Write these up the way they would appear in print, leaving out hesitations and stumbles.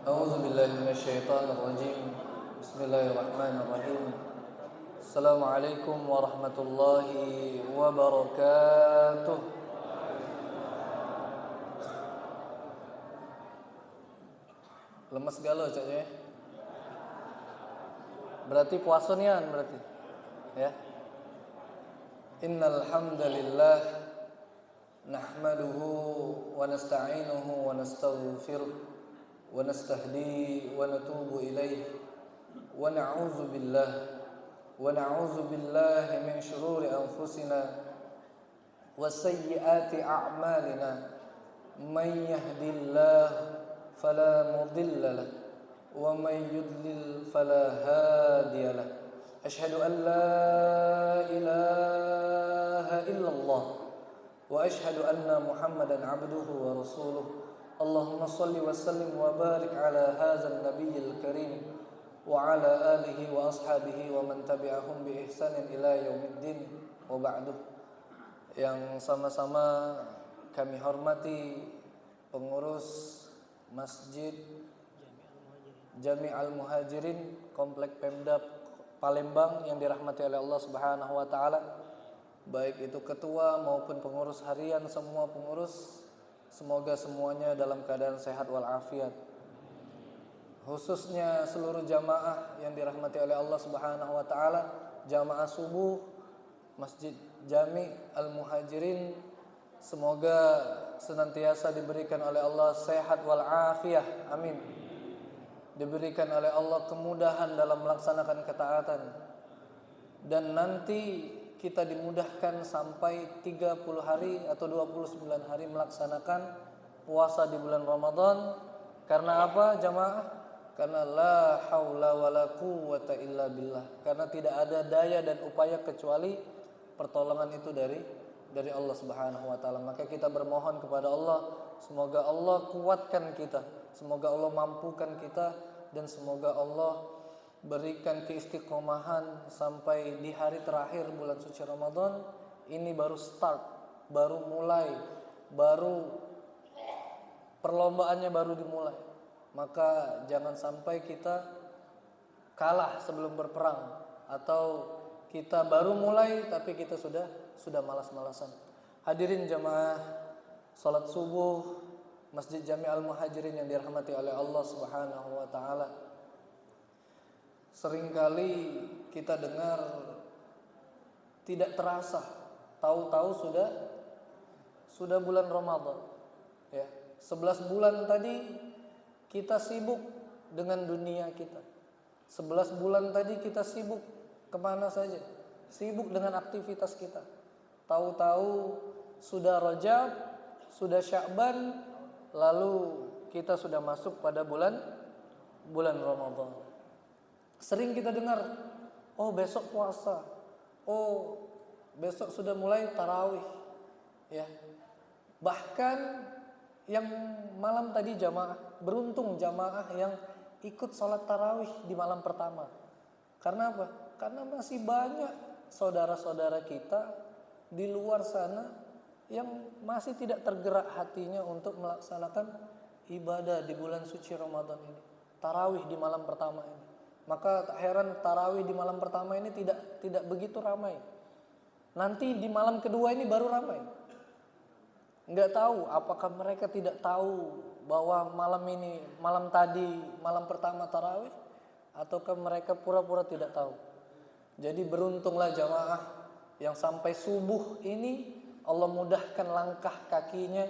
A'udzu billahi minasyaitonir rajim. Bismillahirrahmanirrahim. Assalamualaikum warahmatullahi wabarakatuh. Lemes galau caknya. Berarti puasa nian berarti. Ya. Innal hamdalillah nahmaduhu wa nasta'inuhu wa nastaghfiruh wa nastahdihi wa natubu ilaihi wa na'udzu billahi min shururi anfusina wa sayyiati a'malina man yahdihillahu fala mudilla lahu wa man yudlil fala hadiya lahu. Asyhadu an la ilaha illallah wa asyhadu anna Muhammadan abduhu wa rasuluh. Allahumma salli wa sallim wa barik ala hadzal nabiyil karim wa ala alihi wa ashabihi wa man tabi'ahum bi ihsanin ila yaumiddin wa ba'du. Yang sama-sama kami hormati pengurus Masjid Jami' Al-Muhajirin Komplek Pemda Palembang yang dirahmati oleh Allah Subhanahu wa taala, baik itu ketua maupun pengurus harian, semua pengurus, semoga semuanya dalam keadaan sehat walafiat. Khususnya seluruh jamaah yang dirahmati oleh Allah Subhanahu wa taala, jamaah subuh Masjid Jami' Al-Muhajirin, semoga senantiasa diberikan oleh Allah sehat walafiat. Amin. Diberikan oleh Allah kemudahan dalam melaksanakan ketaatan, dan nanti kita dimudahkan sampai 30 hari atau 29 hari melaksanakan puasa di bulan Ramadan. Karena apa jamaah? Karena la haula wala quwwata illa billah. Karena tidak ada daya dan upaya kecuali pertolongan itu dari Allah Subhanahu wa taala. Maka kita bermohon kepada Allah, semoga Allah kuatkan kita, semoga Allah mampukan kita, dan semoga Allah berikan keistiqomahan sampai di hari terakhir bulan suci Ramadan. Ini baru start, baru mulai, baru perlombaannya baru dimulai. Maka jangan sampai kita kalah sebelum berperang, atau kita baru mulai tapi kita sudah malas-malasan. Hadirin jamaah salat subuh Masjid Jami' Al-Muhajirin yang dirahmati oleh Allah Subhanahu wa taala. Seringkali kita dengar tidak terasa, tahu-tahu sudah bulan Ramadan. Ya, 11 bulan tadi kita sibuk dengan dunia kita. 11 bulan tadi kita sibuk kemana saja, sibuk dengan aktivitas kita. Tahu-tahu sudah Rajab, sudah Sya'ban, lalu kita sudah masuk pada bulan Ramadan. Sering kita dengar, oh besok puasa, oh besok sudah mulai tarawih, ya. Bahkan yang malam tadi jamaah, beruntung jamaah yang ikut sholat tarawih di malam pertama. Karena apa? Karena masih banyak saudara-saudara kita di luar sana yang masih tidak tergerak hatinya untuk melaksanakan ibadah di bulan suci Ramadan ini, tarawih di malam pertama ini. Maka tak heran tarawih di malam pertama ini tidak begitu ramai. Nanti di malam kedua ini baru ramai. Enggak tahu apakah mereka tidak tahu bahwa malam tadi malam pertama tarawih, ataukah mereka pura-pura tidak tahu. Jadi beruntunglah jamaah yang sampai subuh ini Allah mudahkan langkah kakinya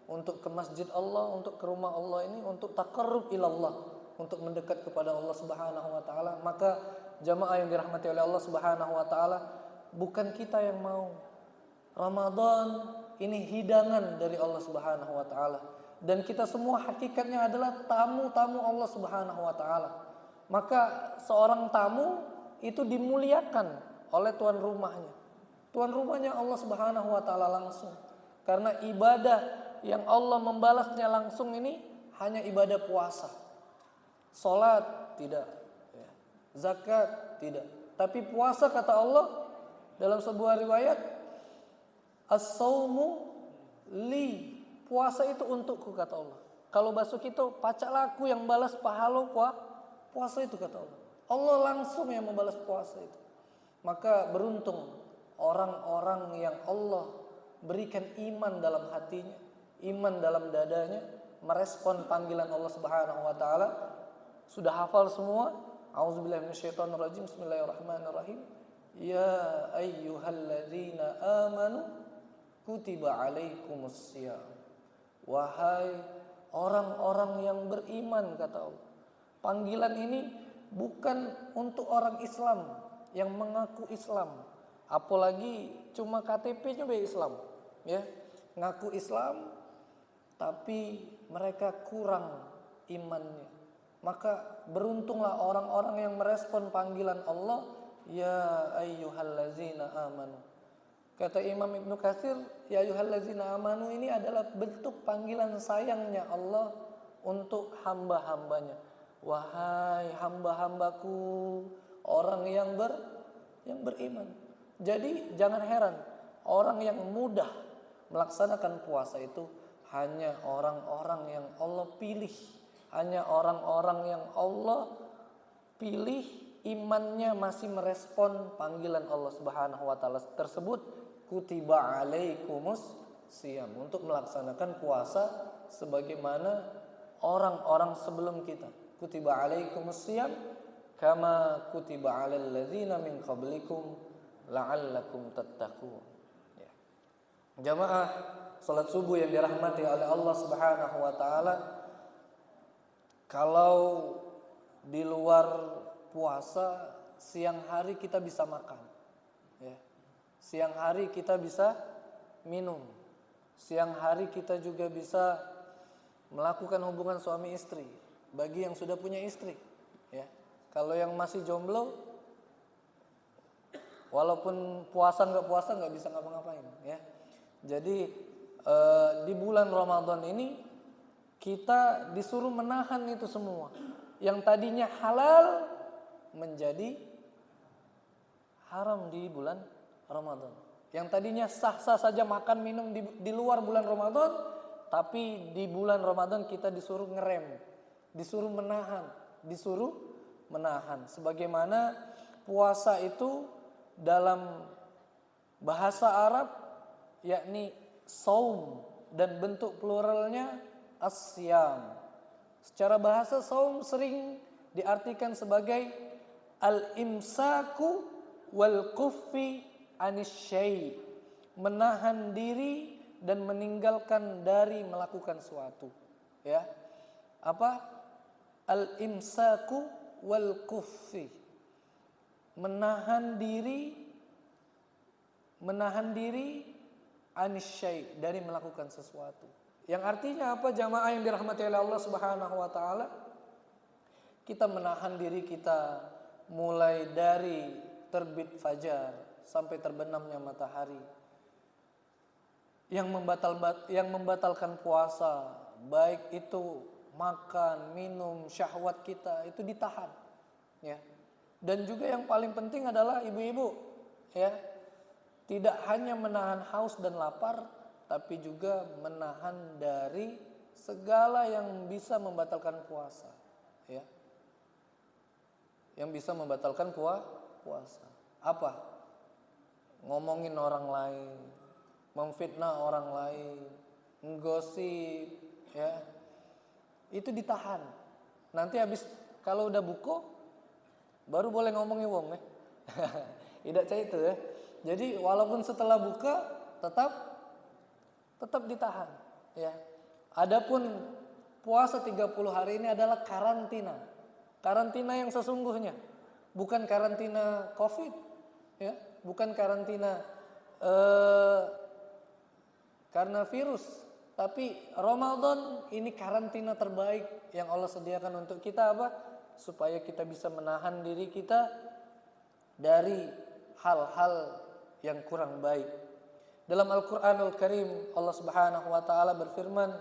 untuk ke masjid Allah, untuk ke rumah Allah ini, untuk taqarrub ilallah, untuk mendekat kepada Allah Subhanahu wa taala. Maka jamaah yang dirahmati oleh Allah Subhanahu wa taala, bukan kita yang mau. Ramadan ini hidangan dari Allah Subhanahu wa taala, dan kita semua hakikatnya adalah tamu-tamu Allah Subhanahu wa taala. Maka seorang tamu itu dimuliakan oleh tuan rumahnya. Tuan rumahnya Allah Subhanahu wa taala langsung. Karena ibadah yang Allah membalasnya langsung ini hanya ibadah puasa. Salat tidak, ya. Zakat tidak. Tapi puasa kata Allah dalam sebuah riwayat, as-saumu li, puasa itu untukku kata Allah. Kalau basuh kita, pacaklah aku yang balas pahala puasa itu, kata Allah. Allah langsung yang membalas puasa itu. Maka beruntung orang-orang yang Allah berikan iman dalam hatinya, iman dalam dadanya, merespon panggilan Allah Subhanahu wa taala. Sudah hafal semua? A'udzubillahi minasyaitonirrajim. Bismillahirrahmanirrahim. Ya ayyuhalladzina amanu kutiba alaikumussyam. Wahai orang-orang yang beriman, kata Allah. Panggilan ini bukan untuk orang Islam yang mengaku Islam, apalagi cuma KTP-nya Islam, ya, ngaku Islam tapi mereka kurang imannya. Maka beruntunglah orang-orang yang merespon panggilan Allah, ya ayyuhallazina amanu. Kata Imam Ibnu Katsir, ya ayyuhallazina amanu ini adalah bentuk panggilan sayangnya Allah untuk hamba-hambanya. Wahai hamba-hambaku, orang yang beriman. Jadi jangan heran, orang yang mudah melaksanakan puasa itu hanya orang-orang yang Allah pilih. Hanya orang-orang yang Allah pilih imannya masih merespon panggilan Allah Subhanahu wa taala tersebut. Kutiba alaikumus siyam, untuk melaksanakan puasa sebagaimana orang-orang sebelum kita. Kutiba alaikumus siyam kama kutiba alal ladzina min qablikum la'allakum tattaqun. Ya. Jamaah salat subuh yang dirahmati oleh Allah Subhanahu wa taala, kalau di luar puasa siang hari kita bisa makan, ya. Siang hari kita bisa minum. Siang hari kita juga bisa melakukan hubungan suami istri bagi yang sudah punya istri, ya. Kalau yang masih jomblo, walaupun puasa nggak bisa ngapa-ngapain, ya. Jadi di bulan Ramadan ini kita disuruh menahan itu semua. Yang tadinya halal menjadi haram di bulan Ramadan. Yang tadinya sah-sah saja makan minum di luar bulan Ramadan, tapi di bulan Ramadan kita disuruh ngerem, disuruh menahan. Sebagaimana puasa itu dalam bahasa Arab yakni saum dan bentuk pluralnya as-siyam. Secara bahasa saum sering diartikan sebagai al-imsaku wal kuffi anisyai, menahan diri dan meninggalkan dari melakukan suatu, ya. Apa? Al-imsaku wal kuffi, menahan diri anisyai, dari melakukan sesuatu. Yang artinya apa, jamaah yang dirahmati oleh Allah Subhanahu wa taala? Kita menahan diri kita mulai dari terbit fajar sampai terbenamnya matahari. Yang membatalkan puasa, baik itu makan, minum, syahwat kita itu ditahan, ya. Dan juga yang paling penting adalah ibu-ibu, ya. Tidak hanya menahan haus dan lapar, tapi juga menahan dari segala yang bisa membatalkan puasa, ya. Yang bisa membatalkan puasa. Apa? Ngomongin orang lain, memfitnah orang lain, menggosip, ya. Itu ditahan. Nanti habis kalau udah buko baru boleh ngomongin wong, ya. Tidak cah itu, ya. Jadi walaupun setelah buka tetap ditahan, ya. Adapun puasa 30 hari ini adalah karantina. Karantina yang sesungguhnya, bukan karantina Covid, ya, bukan karantina karena virus, tapi Ramadan ini karantina terbaik yang Allah sediakan untuk kita, apa? Supaya kita bisa menahan diri kita dari hal-hal yang kurang baik. Dalam Al-Qur'anul Karim Allah Subhanahu wa taala berfirman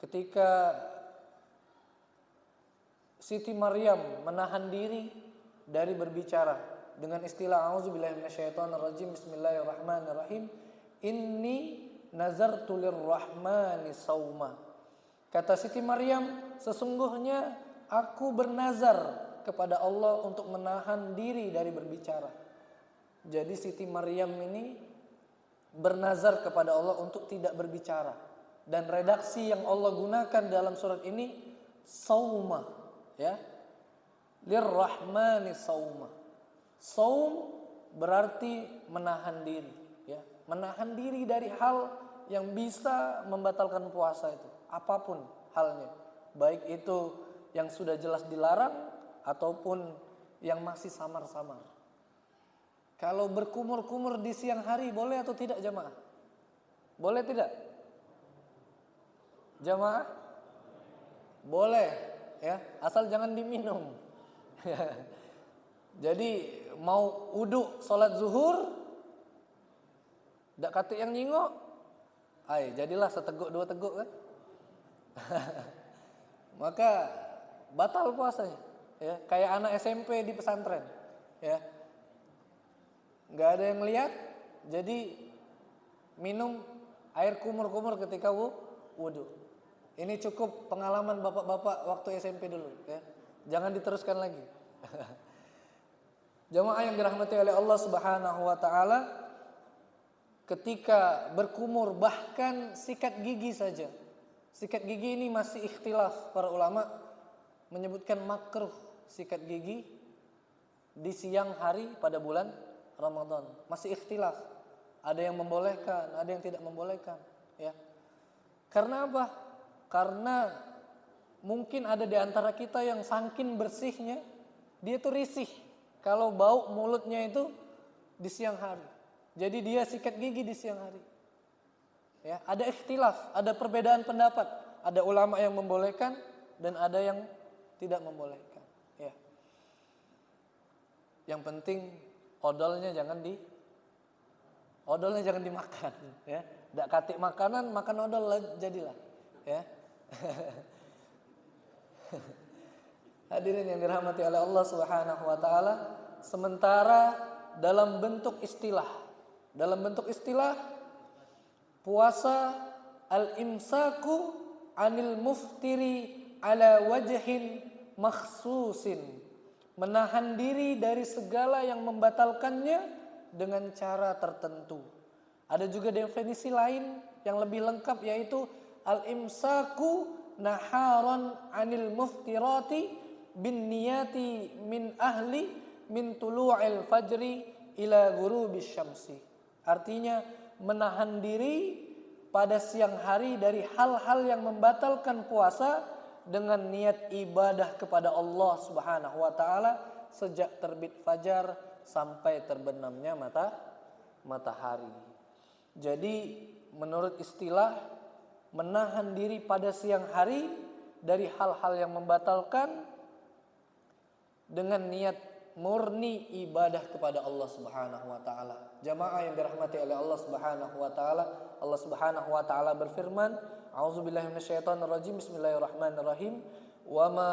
ketika Siti Maryam menahan diri dari berbicara dengan istilah auzubillahi minasyaitonirrajim, bismillahirrahmanirrahim, inni nazartu lirrahmani sauma. Kata Siti Maryam, sesungguhnya aku bernazar kepada Allah untuk menahan diri dari berbicara. Jadi Siti Maryam ini bernazar kepada Allah untuk tidak berbicara. Dan redaksi yang Allah gunakan dalam surat ini sauma, ya. Lirrahmani sauma. Saum berarti menahan diri, ya. Menahan diri dari hal yang bisa membatalkan puasa itu, apapun halnya. Baik itu yang sudah jelas dilarang ataupun yang masih samar-samar. Kalau berkumur-kumur di siang hari boleh atau tidak jamaah? Boleh tidak? Jamaah? Boleh, ya, asal jangan diminum. Jadi mau uduk sholat zuhur, dak kate yang nyingok, jadilah seteguk dua teguk kan? Maka batal puasanya, ya, kayak anak SMP di pesantren, ya, nggak ada yang lihat, jadi minum air kumur-kumur ketika wudu. Ini cukup pengalaman bapak-bapak waktu SMP dulu, ya, jangan diteruskan lagi. Jamaah yang dirahmati oleh Allah Subhanahu wa taala, ketika berkumur bahkan sikat gigi saja. Sikat gigi ini masih ikhtilaf, para ulama menyebutkan makruh sikat gigi di siang hari pada bulan Ramadan. Masih ikhtilaf. Ada yang membolehkan, ada yang tidak membolehkan, ya. Karena apa? Karena mungkin ada di antara kita yang saking bersihnya, dia tuh risih kalau bau mulutnya itu di siang hari. Jadi dia sikat gigi di siang hari. Ya, ada ikhtilaf, ada perbedaan pendapat. Ada ulama yang membolehkan dan ada yang tidak membolehkan. Ya. Yang penting odolnya jangan dimakan. Ya, dak katik makanan, makan odol jadilah. Ya. Hadirin yang dirahmati oleh Allah Subhanahu wa taala, sementara dalam bentuk istilah puasa al-imsaku anil muftiri ala wajhin makhsusin, menahan diri dari segala yang membatalkannya dengan cara tertentu. Ada juga definisi lain yang lebih lengkap, yaitu al-imsaku naharan anil muftirati bin niyati min ahli min tulu'il fajri ila ghurubis syamsi. Artinya menahan diri pada siang hari dari hal-hal yang membatalkan puasa dengan niat ibadah kepada Allah Subhanahu wa taala sejak terbit fajar sampai terbenamnya matahari. Jadi menurut istilah, menahan diri pada siang hari dari hal-hal yang membatalkan dengan niat murni ibadah kepada Allah Subhanahu wa taala. Jamaah yang dirahmati oleh Allah Subhanahu wa taala, Allah Subhanahu wa taala berfirman, a'udzubillahi minasyaitonirrajim, bismillahirrahmanirrahim, wa ma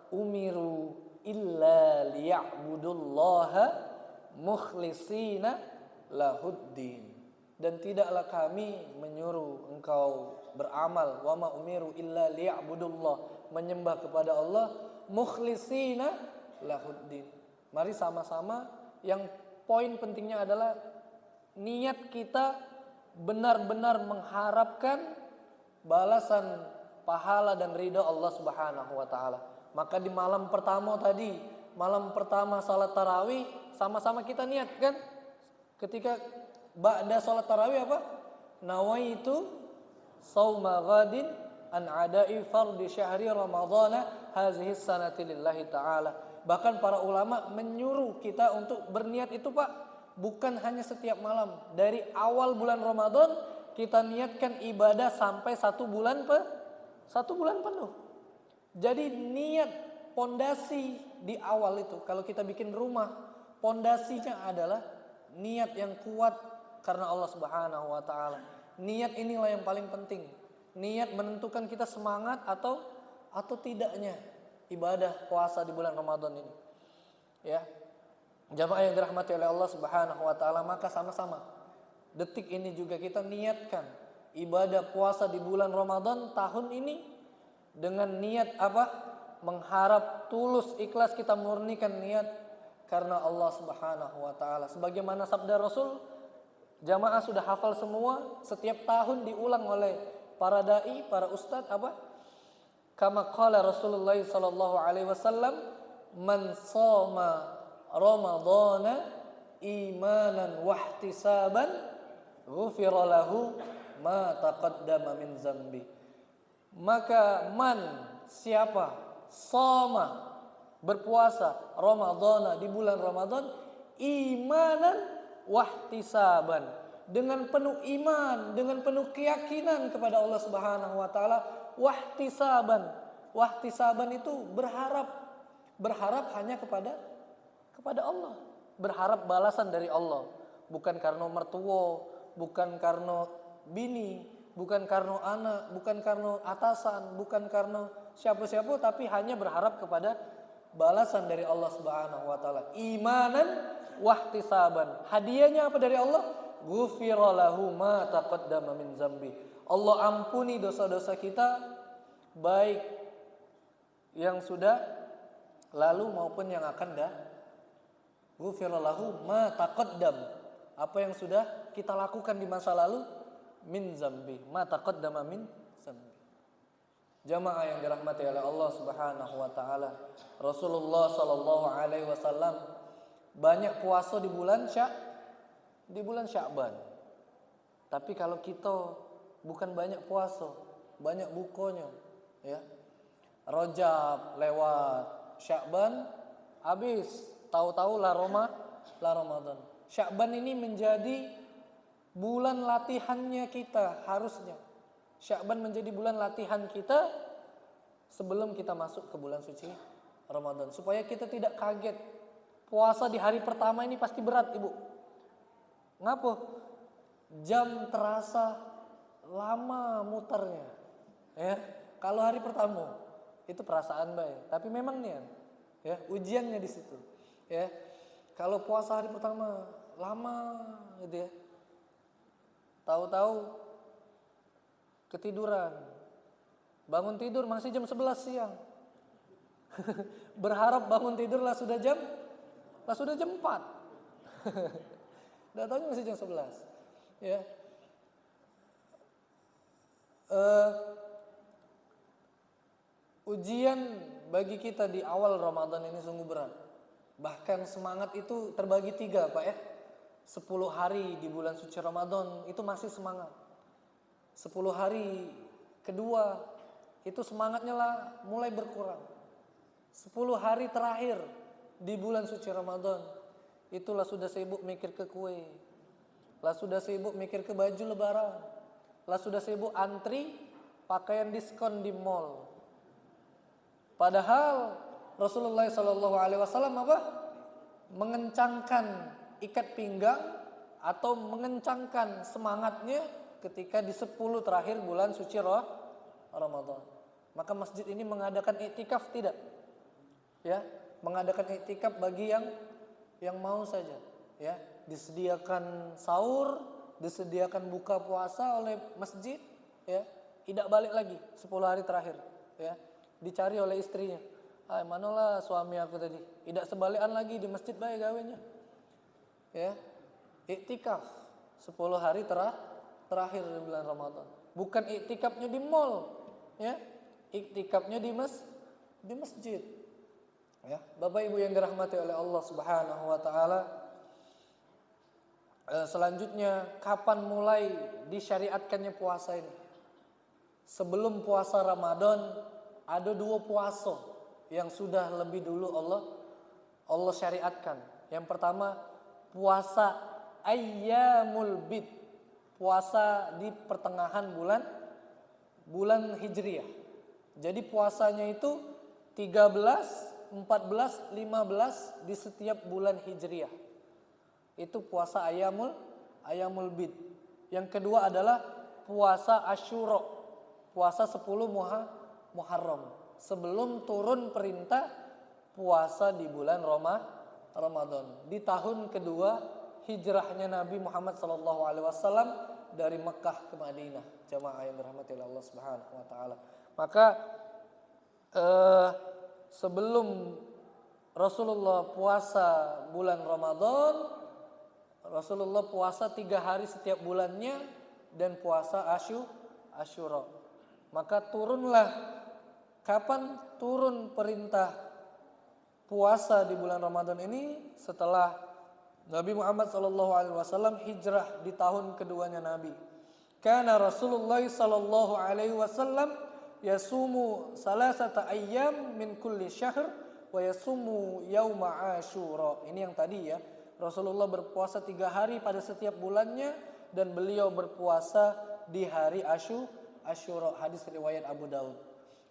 umiru illa liya'budullaha mukhlishina lahuddin. Dan tidaklah kami menyuruh engkau beramal, wa ma umiru illa liya'budullah, menyembah kepada Allah mukhlishina lahuddin. Mari sama-sama, yang poin pentingnya adalah niat kita benar-benar mengharapkan balasan pahala dan ridha Allah Subhanahu wa taala. Maka di malam pertama tadi, malam pertama salat tarawih, sama-sama kita niatkan ketika ba'da salat tarawih apa? Nawaitu shauma ghadin an adai fardhi syahri ramadhana hazihi sanati lillahi ta'ala. Bahkan para ulama menyuruh kita untuk berniat itu, Pak, bukan hanya setiap malam. Dari awal bulan Ramadan kita niatkan ibadah sampai satu bulan penuh. Jadi niat pondasi di awal itu, kalau kita bikin rumah, pondasinya adalah niat yang kuat karena Allah Subhanahu wa taala. Niat inilah yang paling penting. Niat menentukan kita semangat atau tidaknya ibadah puasa di bulan Ramadan ini. Ya. Jamaah yang dirahmati oleh Allah Subhanahu wa taala, maka sama-sama detik ini juga kita niatkan ibadah puasa di bulan Ramadan tahun ini dengan niat apa? Mengharap tulus ikhlas kita murnikan niat karena Allah Subhanahu wa taala. Sebagaimana sabda Rasul, jamaah sudah hafal semua, setiap tahun diulang oleh para dai, para ustadz apa? Kama qala Rasulullah sallallahu alaihi wasallam, man shoma ramadhana imanan wahtisaban ghufira lahu ma taqaddama min zambi. Maka siapa shoma berpuasa Ramadhana di bulan Ramadan imanan wahtisaban, dengan penuh iman, dengan penuh keyakinan kepada Allah Subhanahu wa taala. Wahtisaban itu berharap hanya kepada Allah, berharap balasan dari Allah, bukan karena mertua, bukan karena bini, bukan karena anak, bukan karena atasan, bukan karena siapa-siapa, tapi hanya berharap kepada balasan dari Allah Subhanahu wa taala. Imanan wahtisaban. Hadiahnya apa dari Allah? Ghufira lahu ma taqaddama min zambi. Allah ampuni dosa-dosa kita, baik yang sudah lalu maupun yang akan ghufira lahu ma taqaddam. Apa yang sudah kita lakukan di masa lalu, min zambi, ma taqaddama min zambi. Jamaah yang dirahmati oleh Allah Subhanahu wa taala, Rasulullah sallallahu alaihi wasallam banyak puasa di bulan Sya'ban. Tapi kalau kita bukan banyak puasa, banyak bukonya, ya. Rajab lewat, Sya'ban habis, tahu-tahu la Ramadan. Sya'ban ini menjadi bulan latihannya kita harusnya. Sya'ban menjadi bulan latihan kita sebelum kita masuk ke bulan suci Ramadan, supaya kita tidak kaget. Puasa di hari pertama ini pasti berat, Ibu. Ngapa? Jam terasa lama muternya. Ya, kalau hari pertama itu perasaan baik, tapi memang nih ya, ujiannya di situ. Ya. Kalau puasa hari pertama lama gitu ya. Tahu-tahu ketiduran. Bangun tidur masih jam 11 siang. Berharap bangun tidur lah sudah jam 4. Udah tahunya masih jam 11. Ya. Ujian bagi kita di awal Ramadan ini sungguh berat. Bahkan semangat itu terbagi 3, Pak ya. 10 hari di bulan suci Ramadan itu masih semangat. 10 hari kedua itu semangatnya lah mulai berkurang. 10 hari terakhir di bulan suci Ramadan itulah sudah sibuk mikir ke kue, lah sudah sibuk mikir ke baju lebaran, lah sudah sibuk antri pakaian diskon di mall. Padahal Rasulullah SAW apa? Mengencangkan ikat pinggang atau mengencangkan semangatnya ketika di 10 terakhir bulan suci Ramadan. Maka masjid ini mengadakan iktikaf tidak? Ya, mengadakan iktikaf bagi yang mau saja, ya. Disediakan sahur, disediakan buka puasa oleh masjid, ya. Tidak balik lagi 10 hari terakhir, ya. Dicari oleh istrinya. Manalah suami aku tadi? Tidak sebalikan lagi di masjid baik gawenya. Ya. Iktikaf 10 hari terakhir di bulan Ramadan. Bukan iktikafnya di mall, ya. Iktikafnya di masjid. Ya, Bapak Ibu yang dirahmati oleh Allah Subhanahu wa taala. Selanjutnya, kapan mulai disyariatkannya puasa ini? Sebelum puasa Ramadan ada 2 puasa yang sudah lebih dulu Allah syariatkan. Yang pertama, puasa Ayyamul Bid, puasa di pertengahan bulan Hijriah. Jadi puasanya itu 13, 14, 15 di setiap bulan Hijriah. Itu puasa Ayyamul Bid. Yang kedua adalah puasa Asyura, puasa 10 Muharram, sebelum turun perintah puasa di bulan Ramadan. Di tahun kedua hijrahnya Nabi Muhammad SAW dari Mekah ke Madinah. Jamaah yang dirahmati Allah Subhanahu wa taala. Maka eh, sebelum Rasulullah puasa bulan Ramadan, Rasulullah puasa 3 hari setiap bulannya dan puasa Asyura. Maka turunlah, kapan turun perintah puasa di bulan Ramadan ini? Setelah Nabi Muhammad SAW hijrah di tahun keduanya Nabi. Karena Rasulullah SAW yasumu salasata ayyam min kulli syahr wa yasumu yauma Asyura. Ini yang tadi ya. Rasulullah berpuasa 3 hari pada setiap bulannya dan beliau berpuasa di hari Asyura. Hadis riwayat Abu Daud.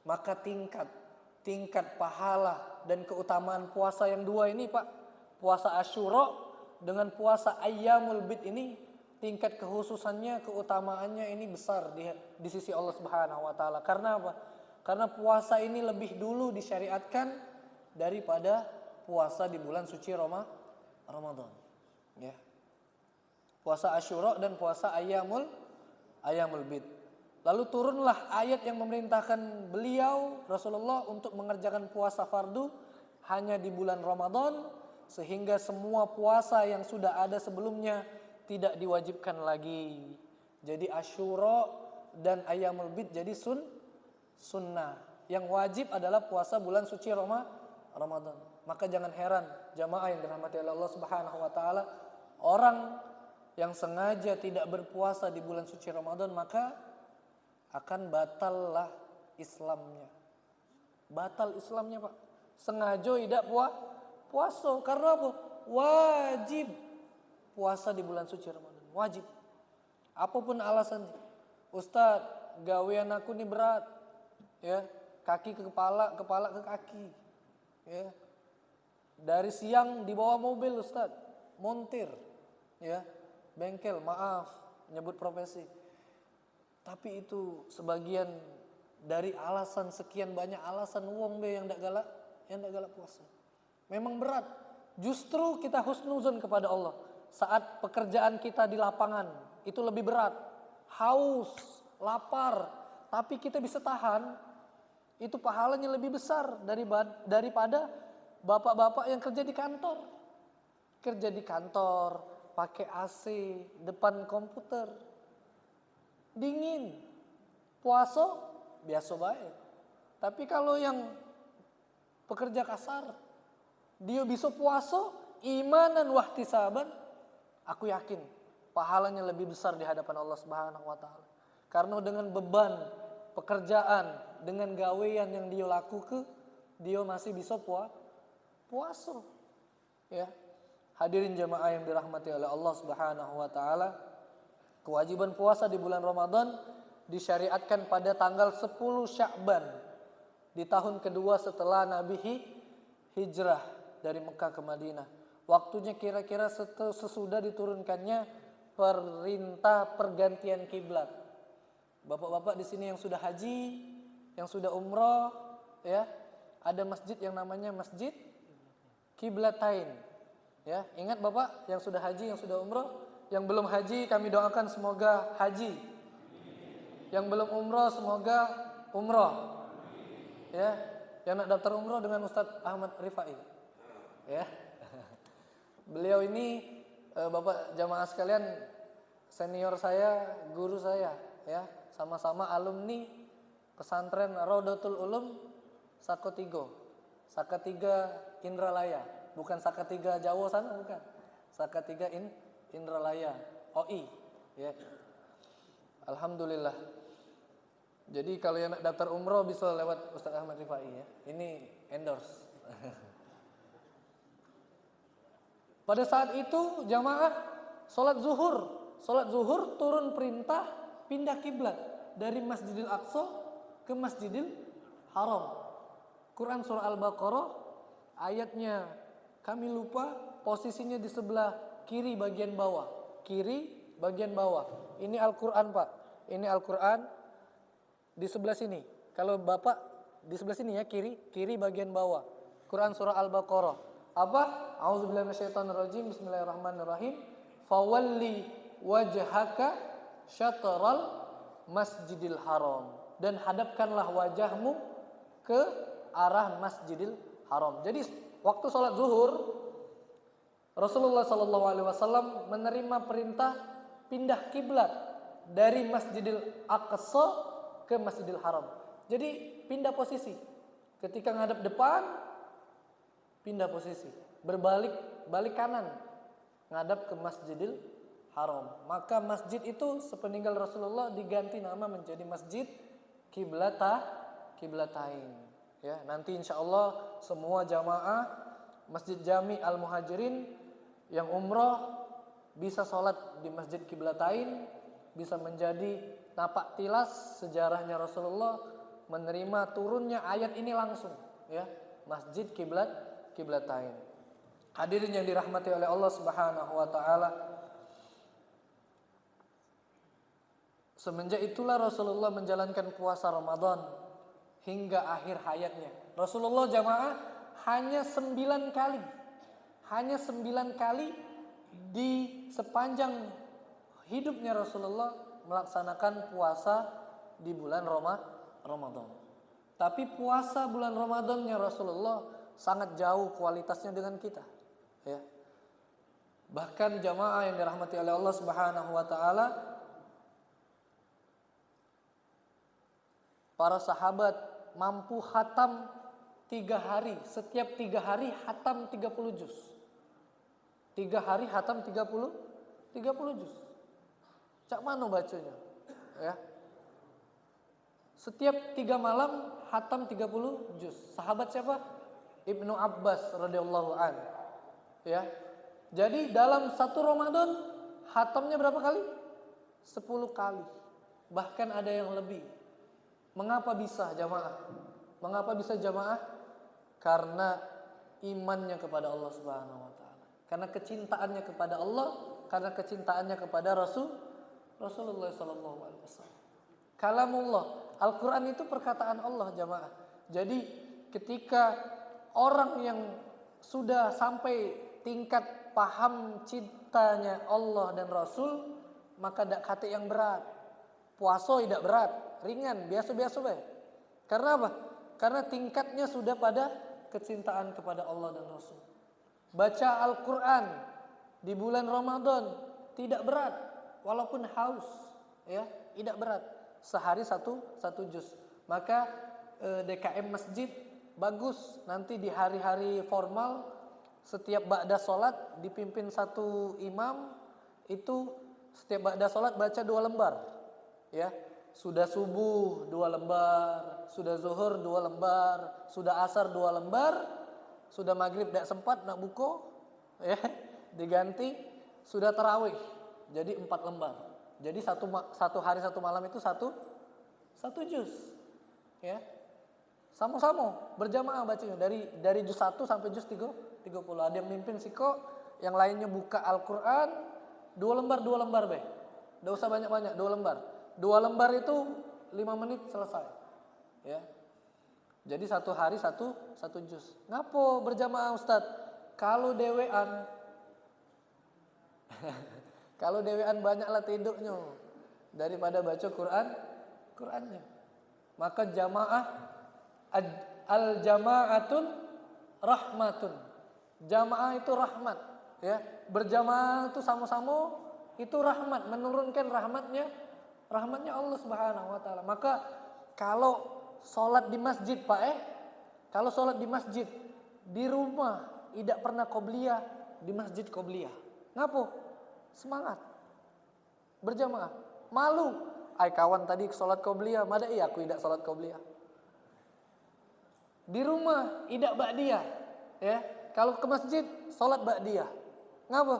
Maka tingkat pahala dan keutamaan puasa yang dua ini, Pak, puasa Asyura dengan puasa Ayyamul Bid ini, tingkat kekhususannya, keutamaannya ini besar di sisi Allah Subhanahu wa taala. Karena apa? Karena puasa ini lebih dulu disyariatkan daripada puasa di bulan suci Ramadan. Ya. Puasa Asyura dan puasa Ayyamul Bid. Lalu turunlah ayat yang memerintahkan beliau Rasulullah untuk mengerjakan puasa fardu hanya di bulan Ramadan, sehingga semua puasa yang sudah ada sebelumnya tidak diwajibkan lagi. Jadi Asyura dan Ayyamul Bid jadi sunnah. Yang wajib adalah puasa bulan suci Ramadan. Maka jangan heran jamaah yang dirahmati Allah Subhanahu wa taala, orang yang sengaja tidak berpuasa di bulan suci Ramadan maka akan batallah Islamnya. Batal Islamnya, Pak. Sengaja tidak puasa. Karena apa? Wajib puasa di bulan suci Ramadan. Wajib. Apapun alasannya. Ustaz, gawean aku ini berat. Ya, kaki ke kepala, kepala ke kaki. Ya. Dari siang dibawa mobil, Ustaz. Montir. Ya. Bengkel, maaf, nyebut profesi. Tapi itu sebagian dari alasan, sekian banyak alasan wong be yang ndak galak puasa. Memang berat. Justru kita husnuzon kepada Allah saat pekerjaan kita di lapangan itu lebih berat. Haus, lapar, tapi kita bisa tahan. Itu pahalanya lebih besar daripada bapak-bapak yang kerja di kantor. Kerja di kantor, pakai AC, depan komputer. Dingin. Puasa biasa baik. Tapi kalau yang pekerja kasar, dia bisa puasa imanan wahtisaban, aku yakin pahalanya lebih besar di hadapan Allah Subhanahu wa taala. Karena dengan beban pekerjaan, dengan gawean yang dia lakukan, dia masih bisa puasa. Ya. Hadirin jamaah yang dirahmati oleh Allah Subhanahu wa taala, kewajiban puasa di bulan Ramadan disyariatkan pada tanggal 10 Sya'ban di tahun kedua setelah Nabi hijrah dari Mekah ke Madinah. Waktunya kira-kira sesudah diturunkannya perintah pergantian kiblat. Bapak-bapak di sini yang sudah haji, yang sudah umroh, ya, ada masjid yang namanya Masjid Kiblatain. Ya, ingat Bapak yang sudah haji, yang sudah umroh. Yang belum haji kami doakan semoga haji. Yang belum umroh semoga umroh. Ya, yang nak daftar umroh dengan Ustadz Ahmad Rifai. Ya. Beliau ini Bapak jamaah sekalian, senior saya, guru saya, ya, sama-sama alumni pesantren Raudatul Ulum Sakotigo. Sakatiga Indralaya, bukan Sakatiga Jawa sana, bukan. Sakatiga Indralaya, OI, ya. Alhamdulillah. Jadi kalau yang nak daftar umroh bisa lewat Ustaz Ahmad Rifai, ya. Ini endorse. Pada saat itu jamaah sholat zuhur turun perintah pindah kiblat dari Masjidil Aqsa ke Masjidil Haram. Quran surah Al-Baqarah ayatnya kami lupa, posisinya di sebelah kiri bagian bawah. Kiri bagian bawah. Ini Al-Quran, Pak. Ini Al-Quran di sebelah sini. Kalau Bapak di sebelah sini ya, kiri bagian bawah. Quran surah Al-Baqarah. Apa? A'udzubillahi minasyaitonirrajim. Bismillahirrahmanirrahim. Fawalli wajhaka syatral Masjidil Haram. Dan hadapkanlah wajahmu ke arah Masjidil Haram. Jadi waktu sholat zuhur Rasulullah Shallallahu Alaihi Wasallam menerima perintah pindah kiblat dari Masjidil Aqsa ke Masjidil Haram. Jadi pindah posisi. Ketika ngadep depan, pindah posisi, balik kanan, ngadap ke Masjidil Haram. Maka masjid itu sepeninggal Rasulullah diganti nama menjadi Masjid Qiblatain. Ya, nanti insya Allah semua jamaah Masjid Jami Al Muhajirin yang umroh bisa sholat di Masjid Qiblatain, bisa menjadi napak tilas sejarahnya Rasulullah menerima turunnya ayat ini langsung, ya, Masjid Qiblatain. Hadirin yang dirahmati oleh Allah Subhanahu wa taala. Semenjak itulah Rasulullah menjalankan puasa Ramadan hingga akhir hayatnya. Rasulullah jamaah hanya 9 kali. Hanya 9 kali di sepanjang hidupnya Rasulullah melaksanakan puasa di bulan Ramadan. Tapi puasa bulan Ramadannya Rasulullah sangat jauh kualitasnya dengan kita, ya. Bahkan jamaah yang dirahmati oleh Allah Subhanahu wa taala, para sahabat mampu khatam 3 hari, setiap 3 hari khatam 30 juz. 3 hari khatam 30 juz. Cak mano bacanya, ya. Setiap 3 malam khatam 30 juz. Sahabat siapa? Ibnu Abbas radhiyallahu an. Ya. Jadi dalam satu Ramadan khatamnya berapa kali? 10 kali. Bahkan ada yang lebih. Mengapa bisa jamaah? Mengapa bisa jamaah? Karena imannya kepada Allah Subhanahu wa taala. Karena kecintaannya kepada Allah, karena kecintaannya kepada Rasulullah sallallahu alaihi wasallam. Kalamullah, Al-Qur'an itu perkataan Allah jamaah. Jadi ketika orang yang sudah sampai tingkat paham cintanya Allah dan Rasul, maka tidak kata yang berat. Puasa tidak berat, ringan, biasa-biasa baik. Karena apa? Karena tingkatnya sudah pada kecintaan kepada Allah dan Rasul. Baca Al-Quran di bulan Ramadan tidak berat, walaupun haus, ya, tidak berat. Sehari satu juz. Maka DKM masjid bagus nanti di hari-hari formal setiap ba'da sholat dipimpin satu imam, itu setiap ba'da sholat baca 2 lembar, ya. Sudah subuh 2 lembar, sudah zuhur 2 lembar, sudah asar 2 lembar, sudah maghrib tidak sempat nak buko, ya, diganti, sudah tarawih jadi 4 lembar. Jadi satu hari satu malam itu satu juz, ya. Sama-sama berjamaah bacanya dari juz 1 sampai juz 30. Ada yang mimpin siko, yang lainnya buka Al-Quran 2 lembar be. Tidak usah banyak-banyak, 2 lembar. 2 lembar itu 5 menit selesai, ya. Jadi satu hari satu juz. Ngapo berjamaah Ustadz? Kalau dewean kalau dewean banyaklah tidurnya daripada baca Qurannya. Maka jamaah al-jama'atun rahmatun. Jamaah itu rahmat, ya. Berjamaah itu sama-sama itu rahmat, menurunkan rahmatnya Allah Subhanahu wa taala. Maka kalau sholat di masjid, kalau sholat di masjid di rumah tidak pernah qobliyah, di masjid qobliyah. Ngapo? Semangat berjamaah. Malu, kawan tadi sholat qobliyah, mada iya aku tidak sholat qobliyah. Di rumah tidak ba'diyah, ya. Kalau ke masjid sholat ba'diyah. Ngapa?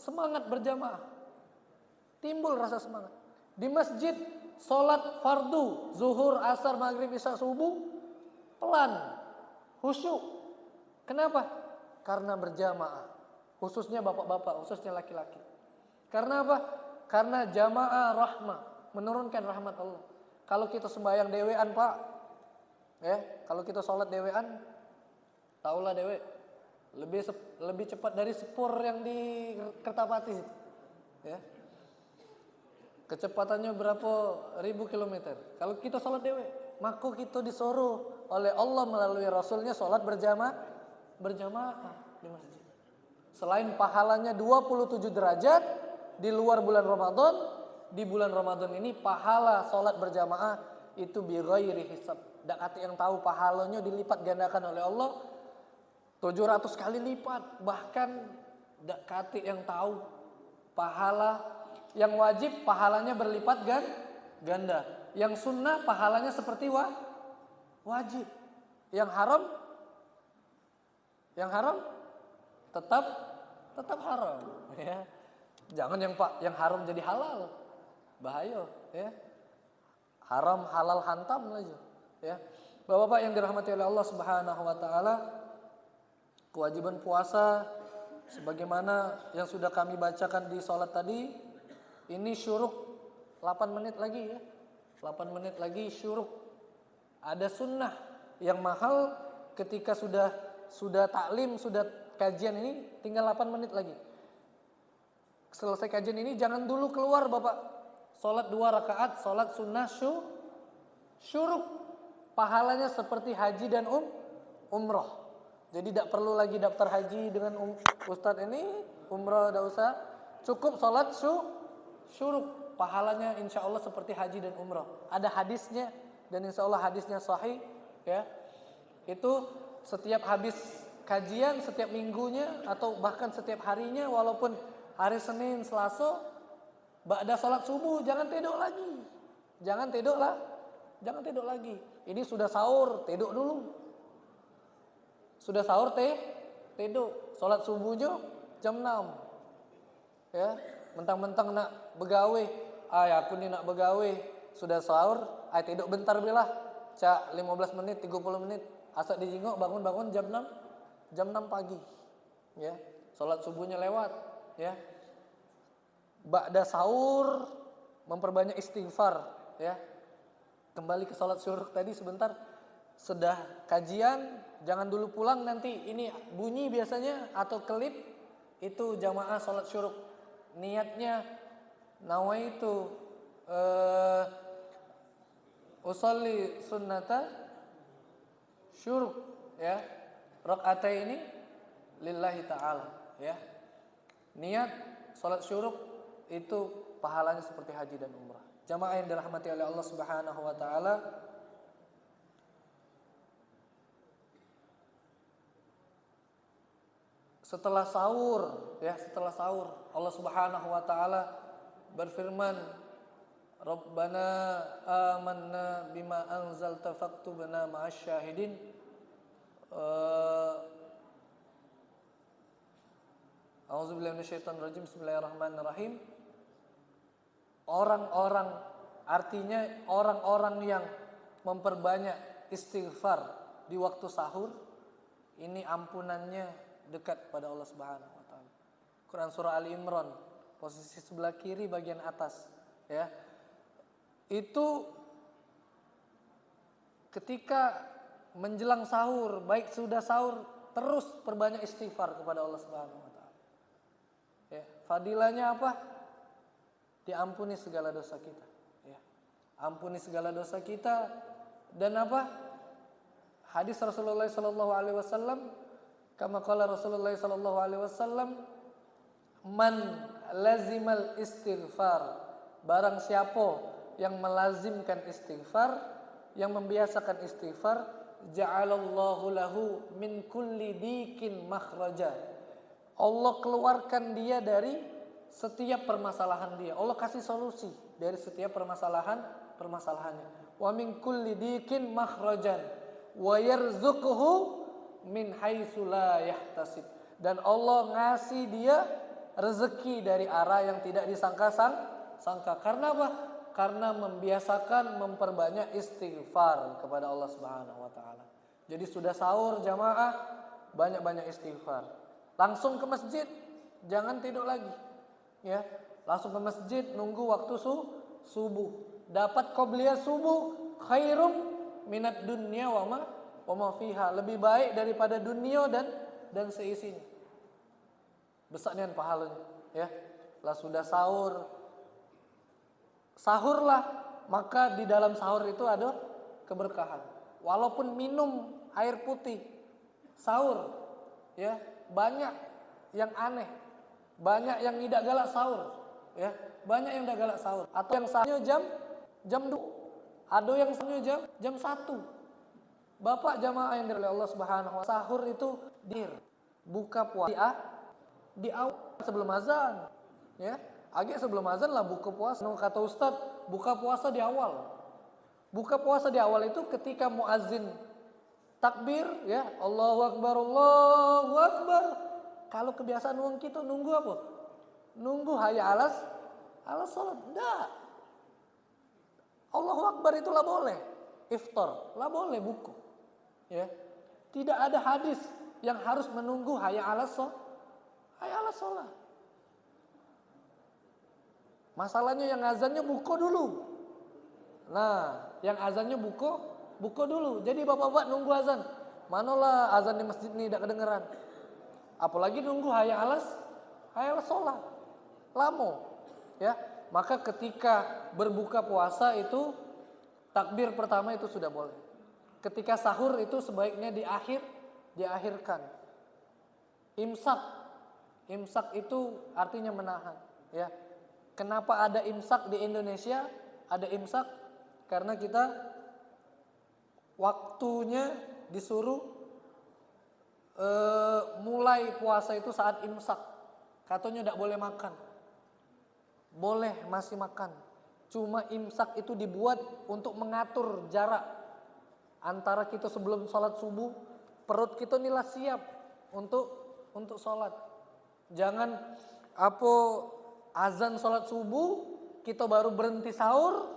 Semangat berjamaah. Timbul rasa semangat. Di masjid sholat fardu, zuhur, asar, maghrib, isya, subuh pelan, khusyuk. Kenapa? Karena berjamaah. Khususnya bapak-bapak, khususnya laki-laki. Karena apa? Karena jamaah rahmah, menurunkan rahmat Allah. Kalau kita sembahyang dewean, Pak, ya, kalau kita sholat dewean, taulah dewe lebih cepat dari sepur yang di Kertapati, ya. Kecepatannya berapa ribu kilometer. Kalau kita sholat dewe, maka kita disuruh oleh Allah melalui Rasulnya sholat berjamaah di masjid. Selain pahalanya 27 derajat di luar bulan Ramadan, di bulan Ramadan ini pahala sholat berjamaah itu bi ghairi hisab. Dak yang tahu pahalanya dilipat gandakan oleh Allah 700 kali lipat. Bahkan dak yang tahu pahala yang wajib pahalanya berlipat ganda. Yang sunnah pahalanya seperti wajib. Yang haram tetap haram, ya. Jangan yang haram jadi halal. Bahaya, ya. Haram halal hantam aja, ya. Bapak-bapak yang dirahmati oleh Allah Subhanahu wa taala, kewajiban puasa sebagaimana yang sudah kami bacakan di sholat tadi, ini syuruk 8 menit lagi, ya. 8 menit lagi syuruk. Ada sunnah yang mahal ketika sudah taklim, sudah kajian ini tinggal 8 menit lagi. Selesai kajian ini jangan dulu keluar Bapak. Sholat 2 rakaat, sholat sunnah syuruk. Pahalanya seperti haji dan umroh. Jadi tidak perlu lagi daftar haji dengan Ustadz ini, umroh tidak usah. Cukup sholat syuruk. Pahalanya insya Allah seperti haji dan umroh. Ada hadisnya dan insya Allah hadisnya sahih, ya. Itu setiap habis kajian, setiap minggunya atau bahkan setiap harinya, walaupun hari Senin, Selasa, ba'da salat subuh jangan tidur lagi. Jangan tidur lagi. Ini sudah sahur, tidur dulu. Sudah sahur tidur. Salat subuhnya jam 6. Ya, mentang-mentang nak begawe. Aku ni nak begawe. Sudah sahur, tidur bentar belah. Cak 15 menit, 30 menit. Asal dijingok bangun jam 6 pagi. Ya. Salat subuhnya lewat, ya. Ba'da sahur memperbanyak istighfar, ya. Kembali ke salat syuruk tadi sebentar. Sudah kajian, jangan dulu pulang nanti ini bunyi biasanya atau kelip itu jamaah salat syuruk. Niatnya nawaitu usolli sunnata syuruk, ya. Rakaataini lillahi ta'ala, ya. Niat salat syuruk itu pahalanya seperti haji dan umrah. Jamaah yang dirahmati oleh Allah Subhanahu wa taala, setelah sahur, ya, setelah sahur Allah Subhanahu wa taala berfirman, Rabbana amanna bima anzalta faktubna ma'asy syahidin. A'udzubillahi minasyaitonir rajim. Bismillahirrahmanirrahim. Orang-orang, artinya orang-orang yang memperbanyak istighfar di waktu sahur, ini ampunannya dekat pada Allah Subhanahu wa taala. Quran surah Ali Imran, posisi sebelah kiri bagian atas, ya. Itu ketika menjelang sahur, baik sudah sahur, terus perbanyak istighfar kepada Allah Subhanahu wa taala. Ya, fadilahnya apa? Diampuni segala dosa kita, ya. Ampuni segala dosa kita. Dan apa? Hadis Rasulullah sallallahu alaihi wasallam, kama qala Rasulullah sallallahu alaihi wasallam, man lazimal istighfar, barang siapa yang melazimkan istighfar, yang membiasakan istighfar, ja'alallahu lahu min kulli dikin makhraja. Allah keluarkan dia dari setiap permasalahan dia. Allah kasih solusi dari setiap permasalahannya. Wa min kulli dikin makhrajan wa yarzuquhu min haitsu la yahtasib. Dan Allah ngasih dia rezeki dari arah yang tidak disangka-sangka. Karena apa? Karena membiasakan memperbanyak istighfar kepada Allah Subhanahu wa taala. Jadi sudah sahur jamaah, banyak-banyak istighfar. Langsung ke masjid, jangan tidur lagi. Ya, langsung ke masjid nunggu waktu subuh. Dapat qobliyah subuh khairum minad dunya wa ma fiha. Lebih baik daripada dunia dan seisinya. Besarnya pahalanya, ya. Lah sudah sahur. Sahurlah, maka di dalam sahur itu ada keberkahan. Walaupun minum air putih sahur, ya, banyak yang aneh, banyak yang tidak galak sahur, ya, banyak yang tidak galak sahur. Atau yang sahurnya jam 2, ada yang sahurnya jam 1. Bapak jamaah yang dirahmati Allah Subhanahu wa taala, sahur itu buka puasa di awal sebelum azan, ya. Agak sebelum azan lah buka puasa. Kata Ustaz, buka puasa di awal. Buka puasa di awal itu ketika muazin takbir, ya, Allahu Akbar, Allahu Akbar. Kalau kebiasaan orang kita nunggu apa? Nunggu hayya alas salat. Enggak. Allahu Akbar itulah boleh. Iftar lah boleh buku. Ya. Tidak ada hadis yang harus menunggu hayya alas salat. Masalahnya yang azannya buka dulu. Nah, yang azannya buka dulu. Jadi bapak-bapak nunggu azan. Manalah azan di masjid ini tidak kedengeran. Apalagi nunggu hayya alas salat. Lama. Ya. Maka ketika berbuka puasa itu takbir pertama itu sudah boleh. Ketika sahur itu sebaiknya diakhirkan. Imsak itu artinya menahan, ya. Kenapa ada imsak di Indonesia? Ada imsak karena kita waktunya disuruh mulai puasa itu saat imsak. Katanya tidak boleh makan. Boleh masih makan. Cuma imsak itu dibuat untuk mengatur jarak antara kita sebelum sholat subuh, perut kita inilah siap untuk sholat. Jangan azan sholat subuh, kita baru berhenti sahur,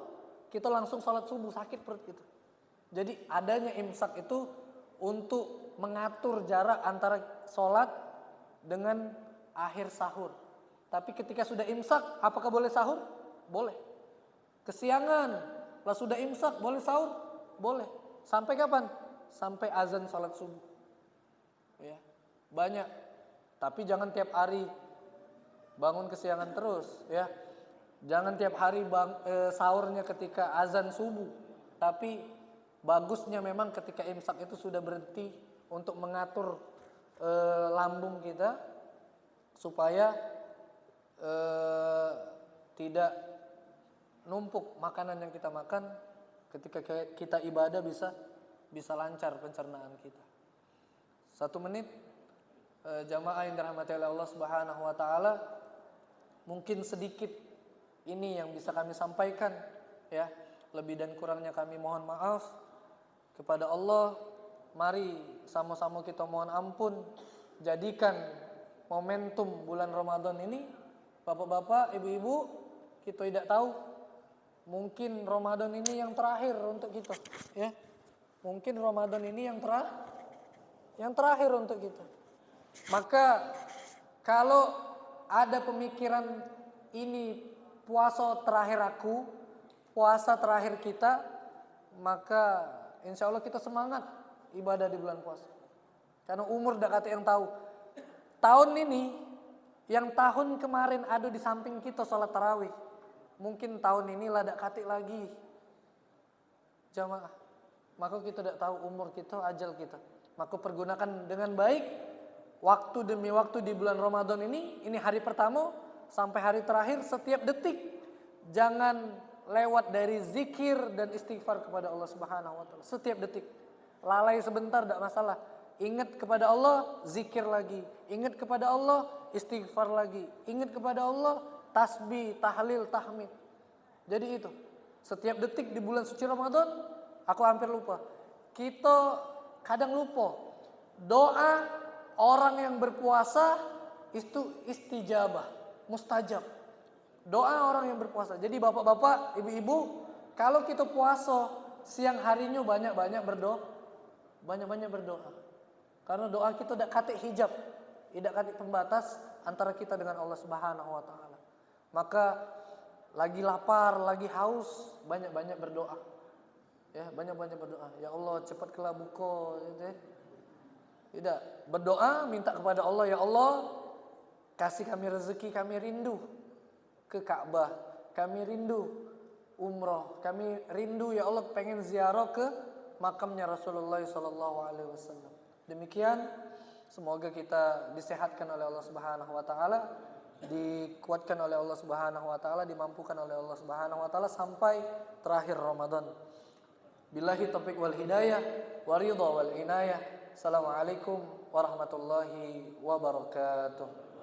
kita langsung sholat subuh, sakit perut kita. Jadi adanya imsak itu untuk mengatur jarak antara sholat dengan akhir sahur. Tapi ketika sudah imsak, apakah boleh sahur? Boleh. Kesiangan, lah sudah imsak, boleh sahur? Boleh. Sampai kapan? Sampai azan sholat subuh. Ya, banyak. Tapi jangan tiap hari bangun kesiangan terus, ya. Jangan tiap hari sahurnya ketika azan subuh. Tapi bagusnya memang ketika imsak itu sudah berhenti untuk mengatur lambung kita supaya tidak numpuk makanan yang kita makan. Ketika kita ibadah bisa lancar pencernaan kita. 1 menit, jamaah yang dirahmati oleh Allah Subhanahu wa taala, mungkin sedikit ini yang bisa kami sampaikan, ya. Lebih dan kurangnya kami mohon maaf kepada Allah. Mari sama-sama kita mohon ampun. Jadikan momentum bulan Ramadan ini, bapak-bapak, ibu-ibu, kita tidak tahu, mungkin Ramadan ini yang terakhir untuk kita, ya. Mungkin Ramadan ini yang terakhir untuk kita. Maka kalau ada pemikiran ini puasa terakhir aku, puasa terakhir kita, maka insya Allah kita semangat ibadah di bulan puasa. Karena umur dah kata yang tahu. Tahun ini, yang tahun kemarin ada di samping kita sholat tarawih, mungkin tahun ini ladak katik lagi jamaah. Maka kita tidak tahu umur kita, ajal kita. Maka pergunakan dengan baik waktu demi waktu di bulan Ramadan ini hari pertama sampai hari terakhir, setiap detik jangan lewat dari zikir dan istighfar kepada Allah Subhanahu wa taala. Setiap detik. Lalai sebentar tidak masalah. Ingat kepada Allah, zikir lagi. Ingat kepada Allah, istighfar lagi. Ingat kepada Allah, tasbih, tahlil, tahmid. Jadi itu. Setiap detik di bulan suci Ramadan, aku hampir lupa. Kita kadang lupa. Doa orang yang berpuasa itu istijabah, mustajab. Doa orang yang berpuasa. Jadi bapak-bapak, ibu-ibu, kalau kita puasa, siang harinya banyak-banyak berdoa. Banyak-banyak berdoa. Karena doa kita tidak katik hijab, tidak katik pembatas antara kita dengan Allah Subhanahu wa taala. Maka lagi lapar, lagi haus, banyak-banyak berdoa. Ya, banyak-banyak berdoa. Ya Allah, cepat kelah buka, gitu ya. Tidak, berdoa minta kepada Allah, ya Allah, kasih kami rezeki, kami rindu ke Ka'bah, kami rindu umroh. Kami rindu ya Allah pengen ziarah ke makamnya Rasulullah sallallahu alaihi wasallam. Demikian, semoga kita disehatkan oleh Allah Subhanahu wa taala, dikuatkan oleh Allah Subhanahu wa taala, dimampukan oleh Allah Subhanahu wa taala sampai terakhir Ramadan. Billahi taufiq wal hidayah, wa ridha wal inayah. Assalamualaikum warahmatullahi wabarakatuh.